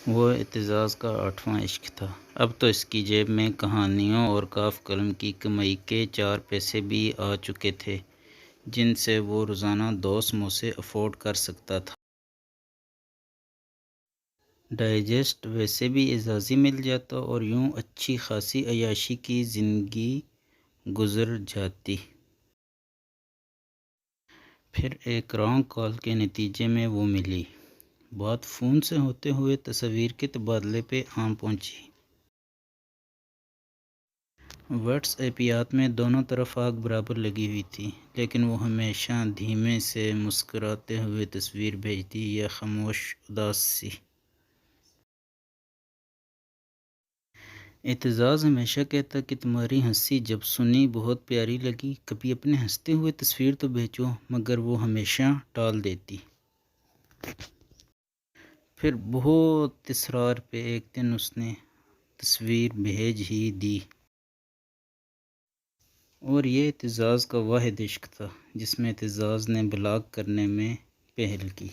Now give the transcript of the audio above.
وہ اعتزاز کا 8واں عشق تھا۔ اب تو اس کی جیب میں کہانیوں اور کاف قلم کی کمائی کے 4 پیسے بھی آ چکے تھے، جن سے وہ روزانہ 2 سموسے افورڈ کر سکتا تھا۔ ڈائجسٹ ویسے بھی اعزازی مل جاتا اور یوں اچھی خاصی عیاشی کی زندگی گزر جاتی۔ پھر ایک رانگ کال کے نتیجے میں وہ ملی۔ بات فون سے ہوتے ہوئے تصاویر کے تبادلے پہ آن پہنچی۔ واٹس ایپیات میں دونوں طرف آگ برابر لگی ہوئی تھی، لیکن وہ ہمیشہ دھیمے سے مسکراتے ہوئے تصویر بھیجتی یا خاموش اداس سی۔ اعتزاز ہمیشہ کہتا کہ تمہاری ہنسی جب سنی بہت پیاری لگی، کبھی اپنے ہنستے ہوئے تصویر تو بھیجو، مگر وہ ہمیشہ ٹال دیتی۔ پھر بہت اصرار پہ ایک دن اس نے تصویر بھیج ہی دی۔ اور یہ اعتزاز کا واحد عشق تھا جس میں اعتزاز نے بلاک کرنے میں پہل کی۔